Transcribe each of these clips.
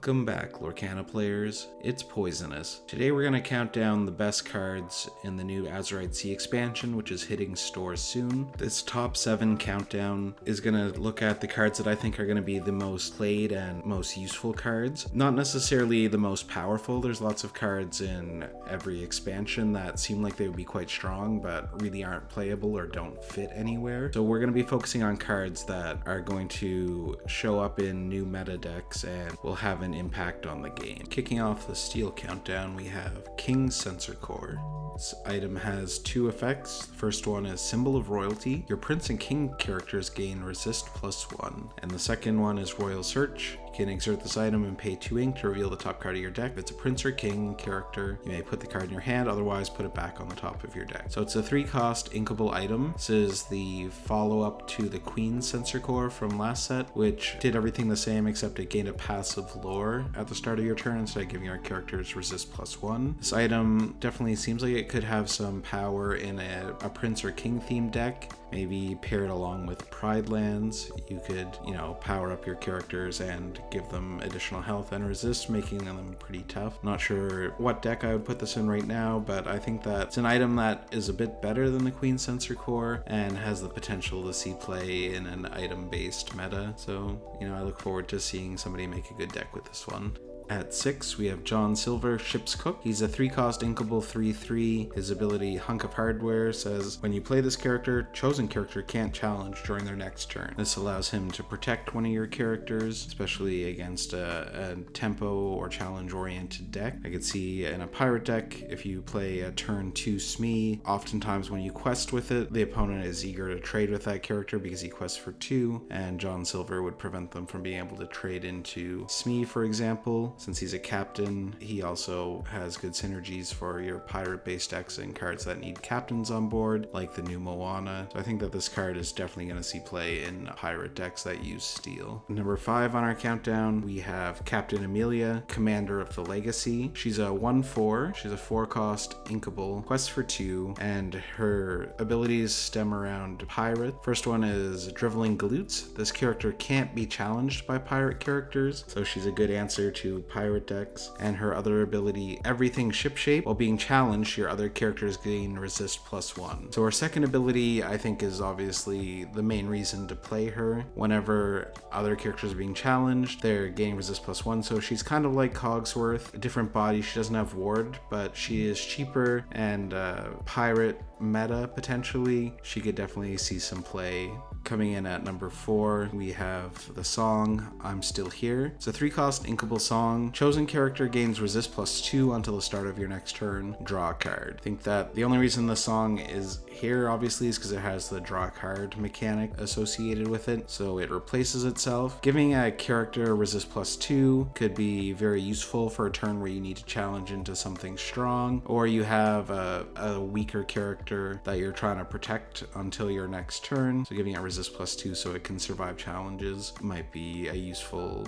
Welcome back, Lorcana players. It's Poisonous. Today we're going to count down the best cards in the new Azurite Sea expansion, which is hitting stores soon. This top 7 countdown is going to look at the cards that I think are going to be the most played and most useful cards. Not necessarily the most powerful. There's lots of cards in every expansion that seem like they would be quite strong, but really aren't playable or don't fit anywhere. So we're going to be focusing on cards that are going to show up in new meta decks and will have an impact on the game. Kicking off the steel countdown, we have King's Sensor Core. This item has 2 effects. The first one is Symbol of Royalty. Your Prince and King characters gain resist +1. And the second one is Royal Search. You can exert this item and pay 2 ink to reveal the top card of your deck. If it's a Prince or King character, you may put the card in your hand, otherwise put it back on the top of your deck. So it's a 3-cost inkable item. This is the follow-up to the Queen's Sensor Core from last set, which did everything the same except it gained a passive lore at the start of your turn instead of giving your characters resist +1. This item definitely seems like it could have some power in a Prince or King themed deck. Maybe paired along with Pride lands, you could, power up your characters and give them additional health and resist, making them pretty tough. Not sure what deck I would put this in right now, but I think that it's an item that is a bit better than the Queen Sensor Core and has the potential to see play in an item-based meta. So, I look forward to seeing somebody make a good deck with this one. At 6, we have John Silver, Ship's Cook. He's a 3-cost inkable 3/3. His ability, Hunk of Hardware, says when you play this character, chosen character can't challenge during their next turn. This allows him to protect one of your characters, especially against a tempo or challenge-oriented deck. I could see in a pirate deck, if you play a turn 2 Smee, oftentimes when you quest with it, the opponent is eager to trade with that character because he quests for 2, and John Silver would prevent them from being able to trade into Smee, for example. Since he's a captain, he also has good synergies for your pirate-based decks and cards that need captains on board, like the new Moana. So I think that this card is definitely going to see play in pirate decks that use steel. Number 5 on our countdown, we have Captain Amelia, Commander of the Legacy. She's a 1/4. She's a 4-cost inkable, quest for 2, and her abilities stem around pirate. First one is Driveling Galoots. This character can't be challenged by pirate characters, so she's a good answer to pirate decks. And her other ability, Everything Shipshape. While being challenged, your other characters gain resist +1. So her second ability, I think, is obviously the main reason to play her. Whenever other characters are being challenged, they're gaining resist +1. So she's kind of like Cogsworth, a different body. She doesn't have ward, but she is cheaper and pirate meta potentially. She could definitely see some play. Coming in at number 4, we have the song I'm Still Here. It's a 3-cost inkable song. Chosen character gains resist +2 until the start of your next turn. Draw a card. I think that the only reason the song is here obviously is because it has the draw card mechanic associated with it, so it replaces itself. Giving a character resist +2 could be very useful for a turn where you need to challenge into something strong, or you have a weaker character that you're trying to protect until your next turn. So giving it resist +2 so it can survive challenges might be a useful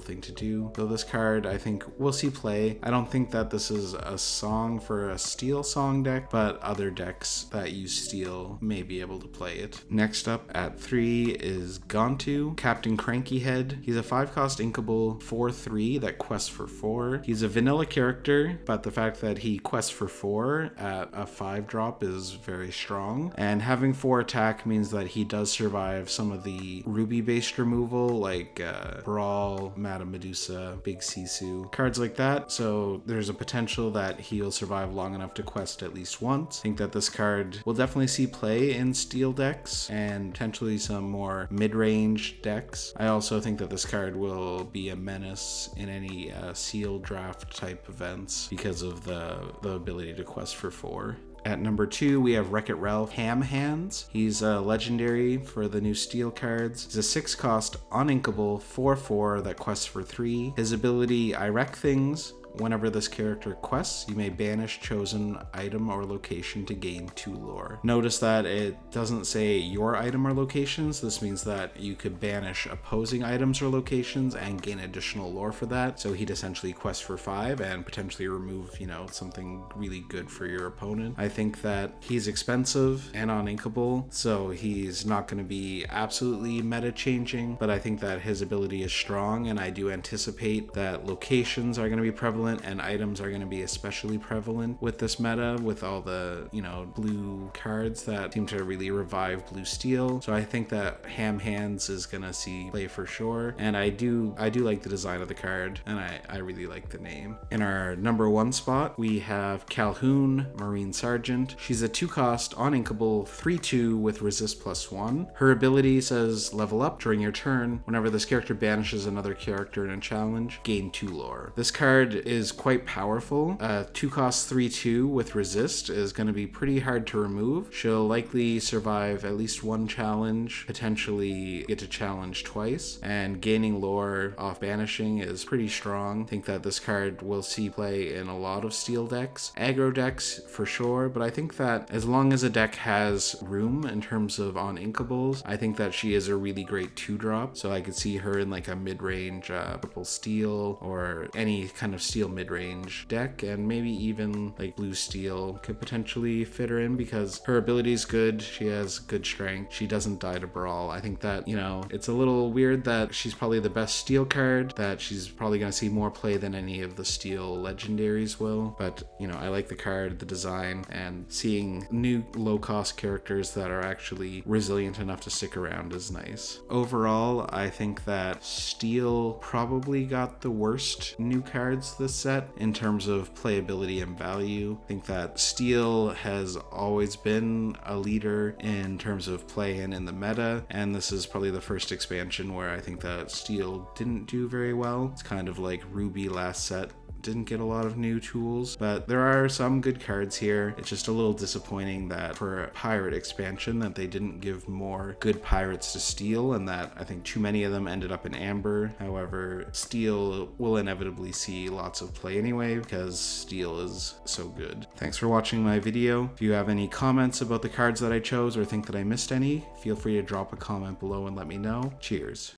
thing to do. So this card, I think, will see play. I don't think that this is a song for a steel song deck, but other decks that use steel may be able to play it. Next up at 3 is Gontu, Captain Crankyhead. He's a 5-cost inkable 4/3 that quests for 4. He's a vanilla character, but the fact that he quests for 4 at a 5-drop is very strong. And having 4 attack means that he does survive some of the ruby-based removal, like Brawl, Madame Medusa, Big Sisu, cards like that. So there's a potential that he'll survive long enough to quest at least once. I think that this card will definitely see play in steel decks and potentially some more mid-range decks. I also think that this card will be a menace in any seal draft type events because of the ability to quest for 4. At number 2, we have Wreck-It Ralph, Ham Hands. He's a legendary for the new steel cards. He's a 6-cost uninkable 4/4 that quests for 3. His ability, I Wreck Things. Whenever this character quests, you may banish chosen item or location to gain 2 lore. Notice that it doesn't say your item or locations. This means that you could banish opposing items or locations and gain additional lore for that. So he'd essentially quest for 5 and potentially remove, something really good for your opponent. I think that he's expensive and uninkable, so he's not going to be absolutely meta changing, but I think that his ability is strong, and I do anticipate that locations are going to be prevalent and items are going to be especially prevalent with this meta, with all the, blue cards that seem to really revive blue steel. So I think that Ham Hands is going to see play for sure, and I do like the design of the card, and I really like the name. In our number 1 spot, we have Calhoun, Marine Sergeant. She's a 2-cost, uninkable, 3/2 with resist +1. Her ability says level up during your turn. Whenever this character banishes another character in a challenge, gain 2 lore. This card is quite powerful. 2-cost 3/2 with resist is going to be pretty hard to remove. She'll likely survive at least 1 challenge, potentially get to challenge twice, and gaining lore off banishing is pretty strong. I think that this card will see play in a lot of steel decks, aggro decks for sure, but I think that as long as a deck has room in terms of on inkables, I think that she is a really great 2-drop. So I could see her in like a mid-range purple steel or any kind of steel mid-range deck, and maybe even like blue steel could potentially fit her in because her ability is good. She has good strength. She doesn't die to brawl. I think that, it's a little weird that she's probably the best steel card, that she's probably going to see more play than any of the steel legendaries will. But, I like the card, the design, and seeing new low-cost characters that are actually resilient enough to stick around is nice. Overall, I think that steel probably got the worst new cards this set in terms of playability and value. I think that steel has always been a leader in terms of play and in the meta, and this is probably the first expansion where I think that steel didn't do very well. It's kind of like Ruby last set. Didn't get a lot of new tools, but there are some good cards here. It's just a little disappointing that for a pirate expansion that they didn't give more good pirates to steel, and that I think too many of them ended up in amber. However, steel will inevitably see lots of play anyway because steel is so good. Thanks for watching my video. If you have any comments about the cards that I chose or think that I missed any, feel free to drop a comment below and let me know. Cheers.